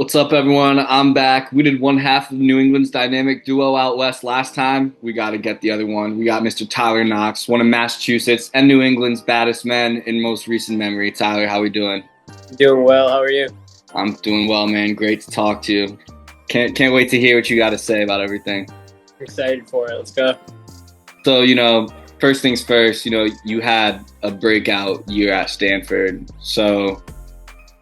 What's up, everyone? I'm back. We did one half of New England's dynamic duo out west last time. We got to get the other one. We got Mr. Tyler Knox, one of Massachusetts and New England's baddest men in most recent memory. Tyler, how we doing? Doing well. How are you? I'm doing well, man. Great to talk to you. Can't wait to hear what you got to say about everything. Excited for it. Let's go. So, first things first, you had a breakout year at Stanford. So,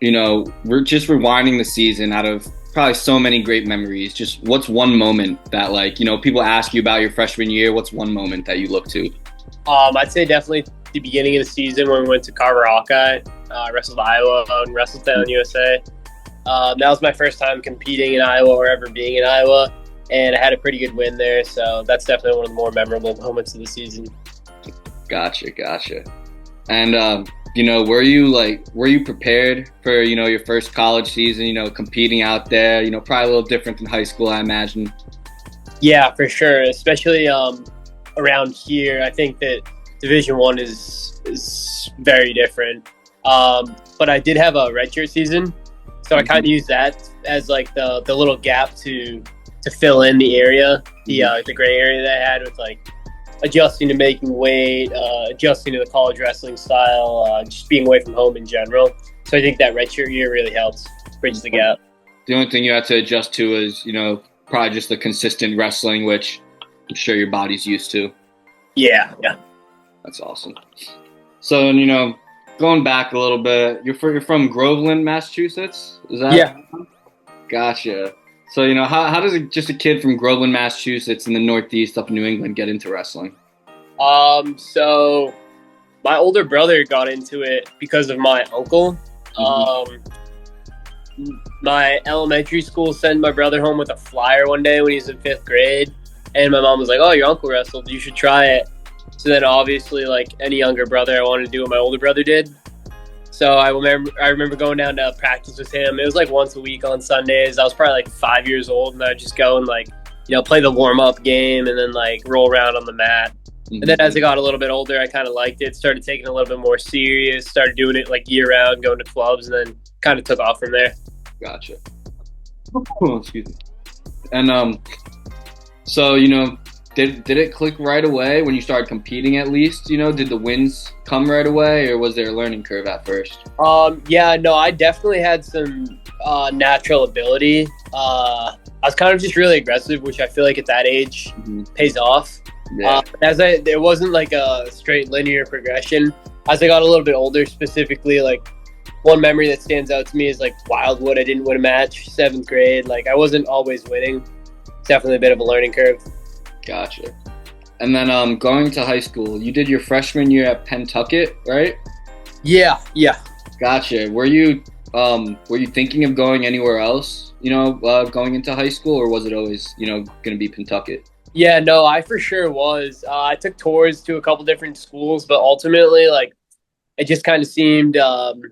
we're just rewinding the season out of probably so many great memories. Just what's one moment that, people ask you about your freshman year? What's one moment that you look to? I'd say definitely the beginning of the season when we went to Carver Hawkeye, wrestled Iowa and Wrestletown, USA. That was my first time competing in Iowa or ever being in Iowa, and I had a pretty good win there. So that's definitely one of the more memorable moments of the season. Gotcha. And were you prepared for, your first college season, competing out there, probably a little different than high school, I imagine? Yeah, for sure. Especially around here, I think that Division I is very different. But I did have a redshirt season, so I kind of used that as the little gap to fill in the area, the gray area that I had with adjusting to making weight, adjusting to the college wrestling style, just being away from home in general. So I think that redshirt year really helps bridge the gap. The only thing you had to adjust to is, probably just the consistent wrestling, which I'm sure your body's used to. Yeah. That's awesome. So, going back a little bit, you're from Groveland, Massachusetts? Is that? Yeah. Gotcha. So, how does just a kid from Groveland, Massachusetts in the Northeast up in New England get into wrestling? So my older brother got into it because of my uncle. My elementary school sent my brother home with a flyer one day when he was in 5th grade. And my mom was like, "Oh, your uncle wrestled. You should try it." So then obviously, like any younger brother, I wanted to do what my older brother did. So I remember going down to practice with him. It was once a week on Sundays. I was probably 5 years old, and I'd just go and play the warm-up game and then roll around on the mat. And then as I got a little bit older, I kind of liked it, started taking it a little bit more serious, started doing it year-round, going to clubs, and then kind of took off from there. Gotcha. Oh, excuse me. And so, did it click right away when you started competing at least? Did the wins come right away, or was there a learning curve at first? Yeah, no, I definitely had some natural ability. I was kind of just really aggressive, which I feel like at that age pays off. Yeah. There wasn't a straight linear progression. As I got a little bit older, specifically, one memory that stands out to me is Wildwood. I didn't win a match, 7th grade. I wasn't always winning. It's definitely a bit of a learning curve. Gotcha. And then going to high school, you did your freshman year at Pentucket, right? Yeah. Gotcha. Were you thinking of going anywhere else, going into high school, or was it always, going to be Pentucket? Yeah, no, I for sure was. I took tours to a couple different schools, but ultimately, it just kind of seemed the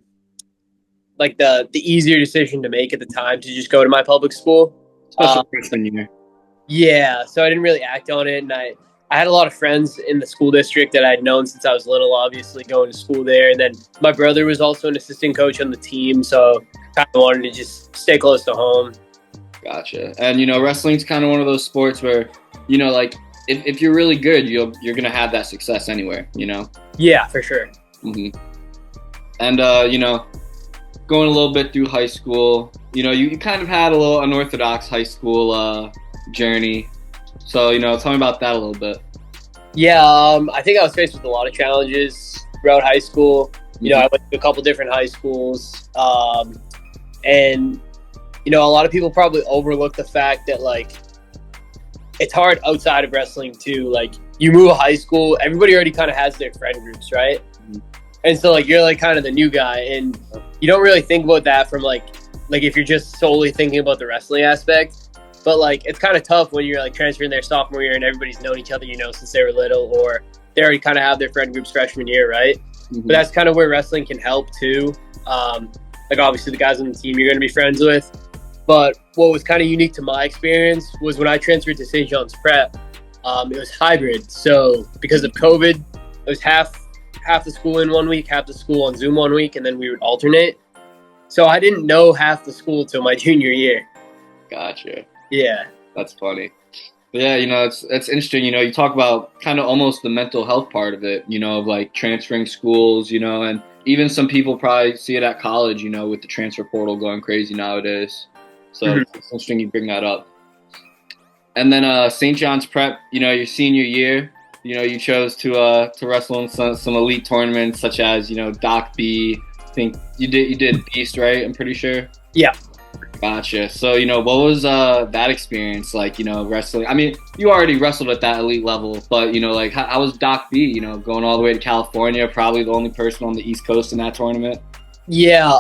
easier decision to make at the time to just go to my public school. Especially freshman year. Yeah, so I didn't really act on it, and I had a lot of friends in the school district that I'd known since I was little, obviously going to school there, and then my brother was also an assistant coach on the team, so kind of wanted to just stay close to home. Gotcha. And, wrestling's kind of one of those sports where, if you're really good, you're going to have that success anywhere, Yeah, for sure. Mm-hmm. And, going a little bit through high school, you kind of had a little unorthodox high school journey. So, tell me about that a little bit. Yeah, I think I was faced with a lot of challenges throughout high school. I went to a couple different high schools. And, a lot of people probably overlook the fact that, it's hard outside of wrestling, too. You move a high school, everybody already kind of has their friend groups, right? Mm-hmm. And so, you're, kind of the new guy. And you don't really think about that from, if you're just solely thinking about the wrestling aspect. But, it's kind of tough when you're, transferring their sophomore year and everybody's known each other, since they were little, or they already kind of have their friend groups freshman year, right? Mm-hmm. But that's kind of where wrestling can help, too. Obviously, the guys on the team you're going to be friends with. But what was kind of unique to my experience was when I transferred to St. John's Prep, it was hybrid. So because of COVID, it was half the school in 1 week, half the school on Zoom 1 week, and then we would alternate. So I didn't know half the school till my junior year. Gotcha. Yeah. That's funny. But yeah, it's interesting. You talk about kind of almost the mental health part of it, of like transferring schools, and even some people probably see it at college, with the transfer portal going crazy nowadays. So it's interesting you bring that up. And then St. John's Prep, your senior year, you chose to wrestle in some elite tournaments such as, Doc B. I think you did Beast, right? I'm pretty sure. Yeah. Gotcha. So, what was that experience like, wrestling? I mean, you already wrestled at that elite level, but, like, how was Doc B, going all the way to California, probably the only person on the East Coast in that tournament? Yeah.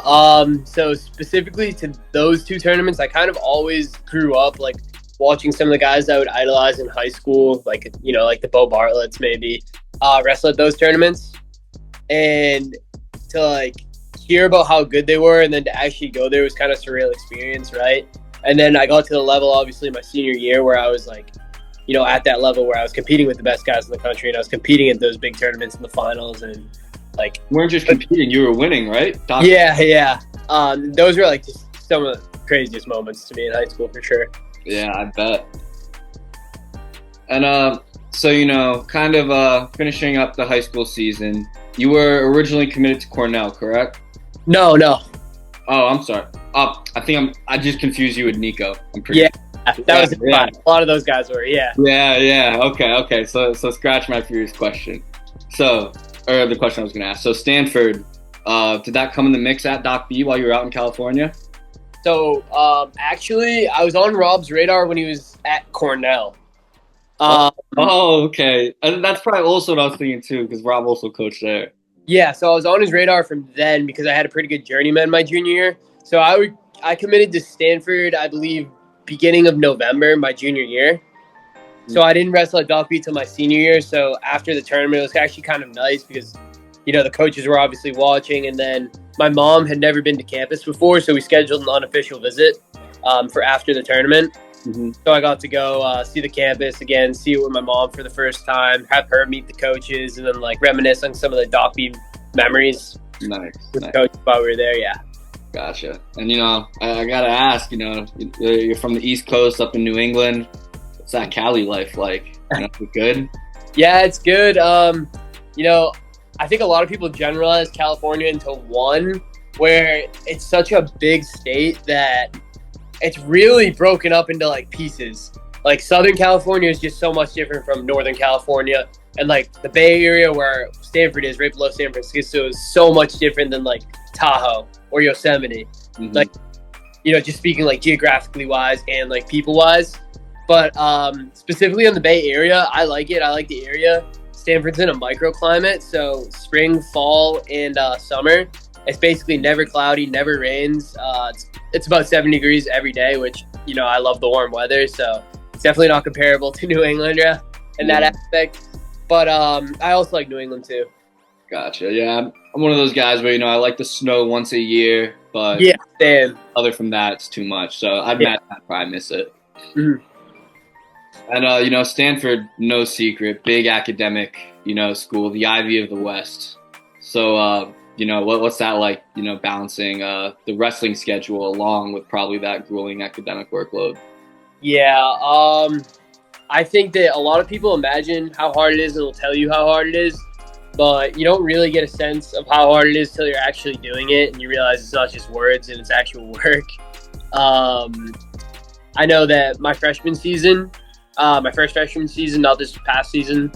So specifically to those two tournaments, I kind of always grew up, like, watching some of the guys I would idolize in high school, like, like the Bo Bartletts maybe, wrestle at those tournaments. And to, like, hear about how good they were and then to actually go there was kind of a surreal experience, right? And then I got to the level, obviously, my senior year where I was like, at that level where I was competing with the best guys in the country and I was competing at those big tournaments in the finals and like... You weren't just competing, you were winning, right? Yeah. Those were like just some of the craziest moments to me in high school for sure. Yeah, I bet. And so, kind of finishing up the high school season, you were originally committed to Cornell, correct? No. Oh, I'm sorry. I just confused you with Nico. I'm pretty. Yeah, that was fun. A lot of those guys were. Yeah. Yeah. Okay. So scratch my previous question. Or the question I was going to ask. So Stanford, did that come in the mix at Doc B while you were out in California? So actually, I was on Rob's radar when he was at Cornell. Okay. And that's probably also what I was thinking too, because Rob also coached there. Yeah, so I was on his radar from then because I had a pretty good journeyman my junior year. So I committed to Stanford, I believe, beginning of November, my junior year. So I didn't wrestle at Doc B till my senior year. So after the tournament, it was actually kind of nice because, the coaches were obviously watching. And then my mom had never been to campus before, so we scheduled an unofficial visit for after the tournament. Mm-hmm. So I got to go see the campus again, see it with my mom for the first time, have her meet the coaches, and then like reminisce on some of the Doc B memories. Nice. Coach while we were there, yeah. Gotcha. And I gotta ask, you're from the East Coast up in New England. What's that Cali life like? Good? Yeah, it's good. I think a lot of people generalize California into one, where it's such a big state that it's really broken up into like pieces. Like Southern California is just so much different from Northern California, and like the Bay Area where Stanford is, right below San Francisco, is so much different than like Tahoe or Yosemite. Mm-hmm. Like, just speaking like geographically wise and like people wise. But specifically on the Bay Area, I like it. I like the area. Stanford's in a microclimate, so spring, fall, and summer. It's basically never cloudy, never rains. It's about 70 degrees every day, which, I love the warm weather. So it's definitely not comparable to New England in that aspect. But I also like New England too. Gotcha. Yeah, I'm one of those guys where, I like the snow once a year. But yeah, damn. Other from that, it's too much. So I'd probably miss it. Mm-hmm. And, Stanford, no secret, big academic, school, the Ivy of the West. So, what's that like, balancing the wrestling schedule along with probably that grueling academic workload? Yeah, I think that a lot of people imagine how hard it is and will tell you how hard it is, but you don't really get a sense of how hard it is till you're actually doing it and you realize it's not just words and it's actual work. I know that my first freshman season, not this past season,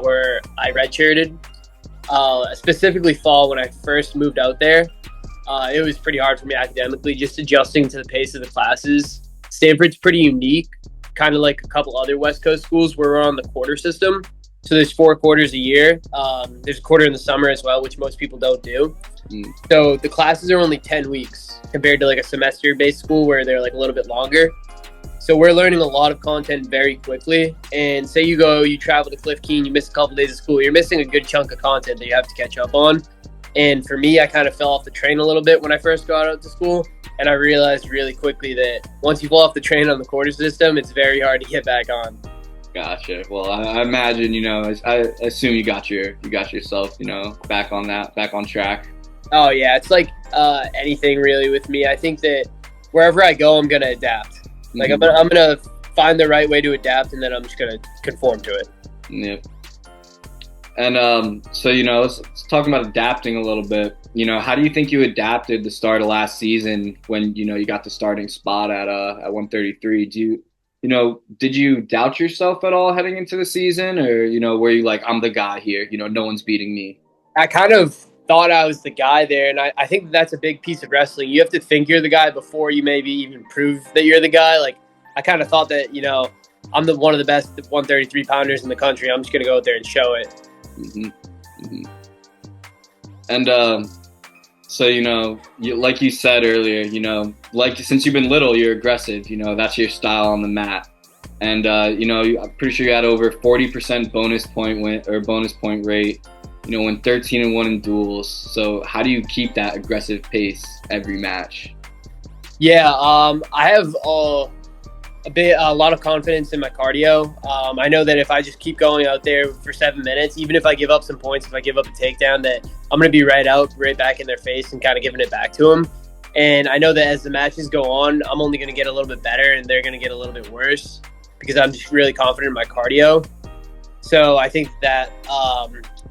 where I redshirted, specifically fall when I first moved out there, it was pretty hard for me academically, just adjusting to the pace of the classes. Stanford's pretty unique, kind of like a couple other West Coast schools where we're on the quarter system. So there's 4 quarters a year. There's a quarter in the summer as well, which most people don't do. So the classes are only 10 weeks compared to like a semester-based school where they're like a little bit longer. So we're learning a lot of content very quickly. And say you travel to Cliff Keen, you miss a couple days of school, you're missing a good chunk of content that you have to catch up on. And for me, I kind of fell off the train a little bit when I first got out to school. And I realized really quickly that once you fall off the train on the quarter system, it's very hard to get back on. Gotcha. Well, I imagine, I assume you got yourself, back on track. Oh yeah, it's like anything really with me. I think that wherever I go, I'm gonna adapt. Like I'm gonna find the right way to adapt, and then I'm just gonna conform to it. Yeah. And so let's talk about adapting a little bit. How do you think you adapted the start of last season when you got the starting spot at 133? Did you doubt yourself at all heading into the season, or were you like, I'm the guy here? No one's beating me. I kind of thought I was the guy there, and I think that's a big piece of wrestling. You have to think you're the guy before you maybe even prove that you're the guy. Like I kind of thought that I'm one of the best 133 pounders in the country. I'm just gonna go out there and show it. And so like you said earlier, like since you've been little, you're aggressive. That's your style on the mat. And I'm pretty sure you had over 40% bonus point rate. Went 13-1 in duels. So how do you keep that aggressive pace every match? Yeah, I have a lot of confidence in my cardio. I know that if I just keep going out there for 7 minutes, even if I give up some points, if I give up a takedown, that I'm going to be right back in their face and kind of giving it back to them. And I know that as the matches go on, I'm only going to get a little bit better and they're going to get a little bit worse because I'm just really confident in my cardio. So I think that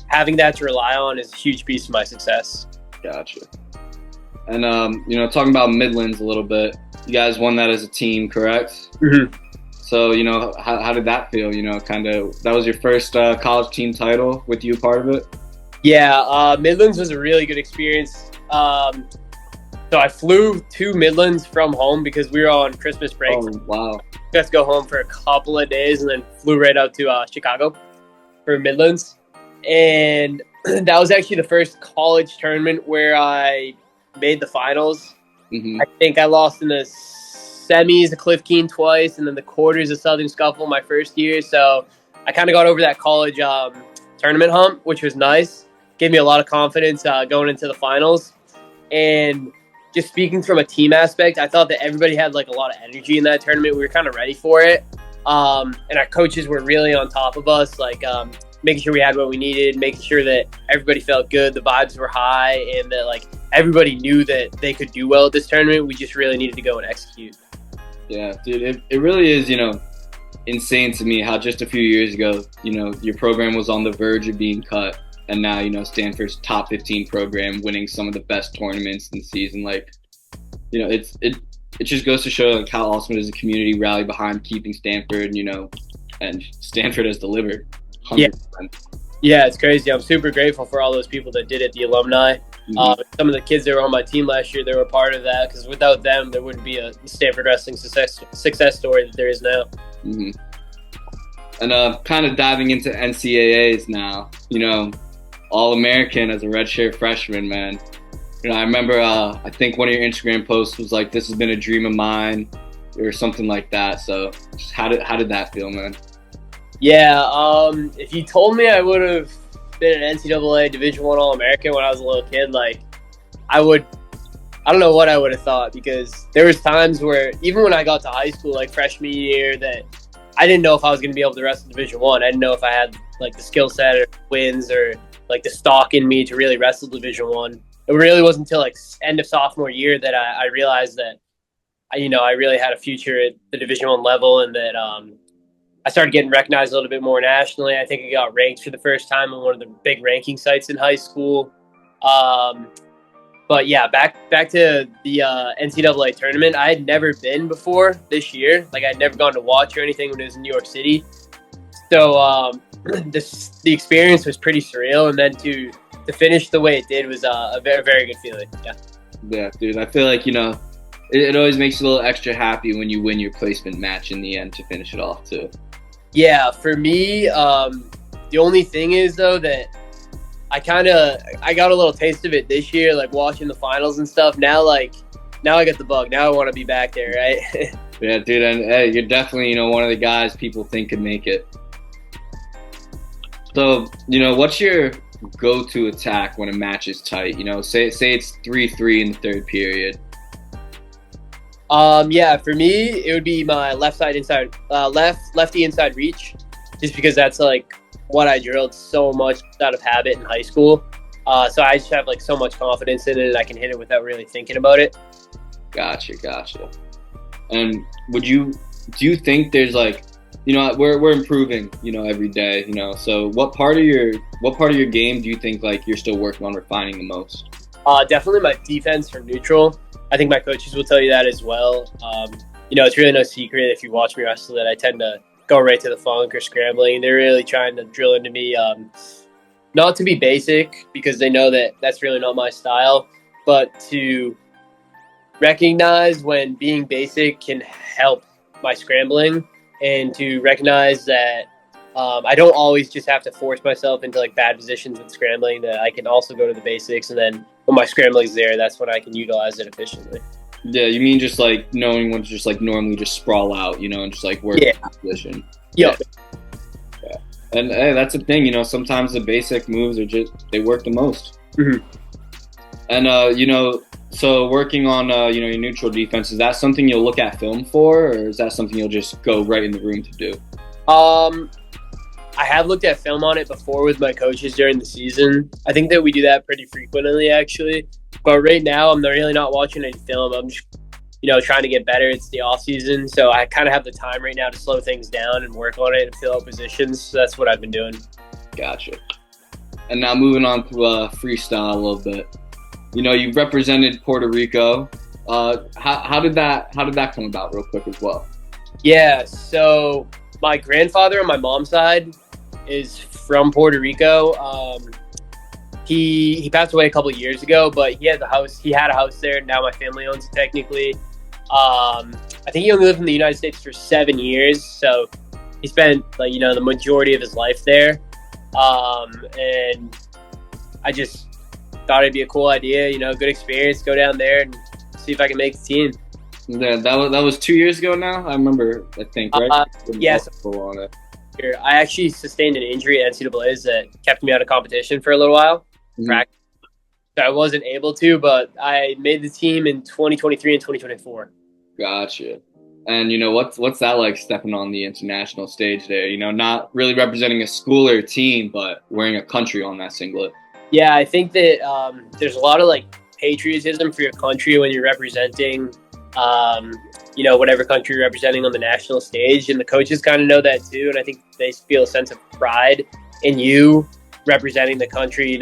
having that to rely on is a huge piece of my success. Gotcha. And, talking about Midlands a little bit, you guys won that as a team, correct? Mm-hmm. So, how did that feel? That was your first college team title with you part of it? Yeah, Midlands was a really good experience. So I flew to Midlands from home because we were on Christmas break. Oh, wow. Got to go home for a couple of days and then flew right out to Chicago for Midlands. And that was actually the first college tournament where I made the finals. I think I lost in the semis to Cliff Keen twice, and then the quarters of Southern Scuffle my first year. So I kind of got over that college tournament hump, which was nice. Gave me a lot of confidence going into the finals. And just speaking from a team aspect, I thought that everybody had like a lot of energy in that tournament. We were kind of ready for it. And our coaches were really on top of us, like making sure we had what we needed, making sure that everybody felt good, the vibes were high, and that like everybody knew that they could do well at this tournament. We just really needed to go and execute. Yeah, dude, it really is, insane to me how just a few years ago, your program was on the verge of being cut, and now, Stanford's top 15 program winning some of the best tournaments in the season. Like, it just goes to show like how awesome it is a community rally behind keeping Stanford, and Stanford has delivered. 100%. Yeah, it's crazy. I'm super grateful for all those people that did it, the alumni. Some of the kids that were on my team last year, they were part of that because without them, there wouldn't be a Stanford wrestling success story that there is now. And kind of diving into NCAAs now, All-American as a redshirt freshman, man. I remember, I think one of your Instagram posts was like, "This has been a dream of mine," or something like that. So, just how did that feel, man? Yeah, if you told me I would have been an NCAA Division I All-American when I was a little kid, like I don't know what I would have thought, because there was times where even when I got to high school, like freshman year, that I didn't know if I was going to be able to wrestle Division I. I didn't know if I had like the skill set or wins or like the stock in me to really wrestle Division I. It really wasn't until like end of sophomore year that I realized that I really had a future at the Division I level, and that I started getting recognized a little bit more nationally. I think I got ranked for the first time on one of the big ranking sites in high school. But yeah, back to the NCAA tournament. I had never been before this year. Like I'd never gone to watch or anything when it was in New York City. So the experience was pretty surreal, and then to finish the way it did was a very, very good feeling. Yeah, dude. I feel like it always makes you a little extra happy when you win your placement match in the end to finish it off too. Yeah, for me, the only thing is though that I got a little taste of it this year, like watching the finals and stuff. Now I got the bug. Now I want to be back there, right? Yeah, dude, and hey, you're definitely one of the guys people think could make it. So what's your go-to attack when a match is tight? Say it's 3-3 in the third period. Yeah, for me, it would be my lefty inside reach, just because that's like what I drilled so much out of habit in high school. So I just have like so much confidence in it, and I can hit it without really thinking about it. Gotcha. And do you think there's like, we're improving, every day, so what part of your game do you think like you're still working on refining the most? Definitely my defense from neutral. I think my coaches will tell you that as well. It's really no secret if you watch me wrestle that I tend to go right to the funk or scrambling. They're really trying to drill into me, not to be basic because they know that that's really not my style, but to recognize when being basic can help my scrambling, and to recognize that I don't always just have to force myself into like bad positions with scrambling, that I can also go to the basics, and then when my scrambling's there, that's when I can utilize it efficiently. Yeah, you mean just like knowing when to just like normally just sprawl out, and just like work in position. Yeah. And hey, that's the thing, sometimes the basic moves they work the most. Mm-hmm. And so working on your neutral defense, is that something you'll look at film for, or is that something you'll just go right in the room to do? I have looked at film on it before with my coaches during the season. I think that we do that pretty frequently, actually. But right now, I'm really not watching any film. I'm just, trying to get better. It's the off season, so I kind of have the time right now to slow things down and work on it and fill out positions. So that's what I've been doing. Gotcha. And now moving on to freestyle a little bit. You've represented Puerto Rico. How did that come about, real quick as well? Yeah. So my grandfather on my mom's side is from Puerto Rico. He passed away a couple of years ago, but he had a house there. Now my family owns it technically. I think he only lived in the United States for 7 years, so he spent the majority of his life there. And I just thought it'd be a cool idea, good experience, go down there and see if I can make the team. Yeah, that was 2 years ago now. I think, right? Yes. I actually sustained an injury at NCAA's that kept me out of competition for a little while. Mm-hmm. So I wasn't able to, but I made the team in 2023 and 2024. Gotcha. And what's that like, stepping on the international stage there? Not really representing a school or a team, but wearing a country on that singlet. Yeah, I think that there's a lot of like patriotism for your country when you're representing, whatever country you're representing on the national stage, and the coaches kind of know that too. And I think they feel a sense of pride in you representing the country,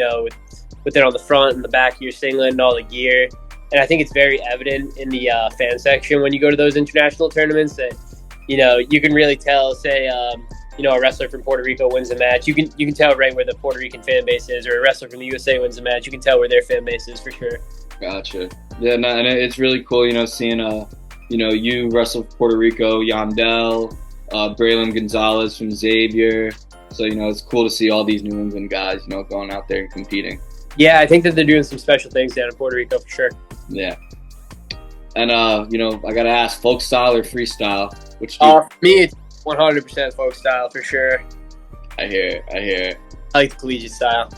with it on the front and the back of your singlet and all the gear. And I think it's very evident in the fan section when you go to those international tournaments that, you can really tell, say, a wrestler from Puerto Rico wins a match. You can tell right where the Puerto Rican fan base is, or a wrestler from the USA wins a match. You can tell where their fan base is for sure. Gotcha. Yeah, no, and it's really cool, seeing, you wrestle Puerto Rico, Yandel, Braylon Gonzalez from Xavier. So, it's cool to see all these New England guys, going out there and competing. Yeah, I think that they're doing some special things down in Puerto Rico for sure. Yeah. And, I got to ask, folk style or freestyle? For me, it's 100% folk style for sure. I hear it. I like the collegiate style.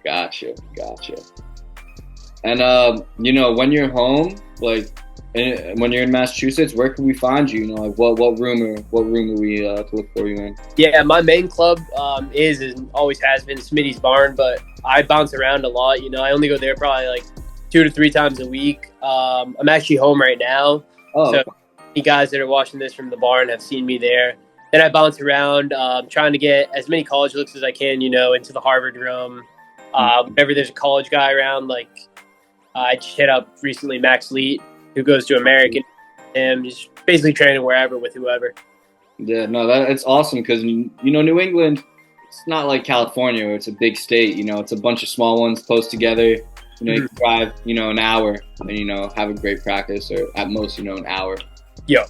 Gotcha. And, when you're home, when you're in Massachusetts, where can we find you? What room are we to look for you in? Yeah, my main club is and always has been Smitty's Barn, but I bounce around a lot. I only go there probably like 2 to 3 times a week. I'm actually home right now. Oh. So any guys that are watching this from the barn have seen me there. Then I bounce around, trying to get as many college looks as I can, into the Harvard room. Whenever there's a college guy around, I just hit up recently Max Leet, who goes to American, and just basically training wherever with whoever. Yeah, no, it's awesome because, New England, it's not like California where it's a big state. It's a bunch of small ones close together. You can drive, an hour and, have a great practice, or at most, an hour. Yeah.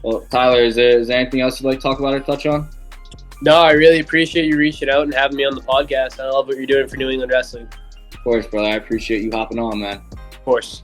Well, Tyler, is there anything else you'd like to talk about or touch on? No, I really appreciate you reaching out and having me on the podcast. I love what you're doing for New England wrestling. Of course, brother. I appreciate you hopping on, man. Of course.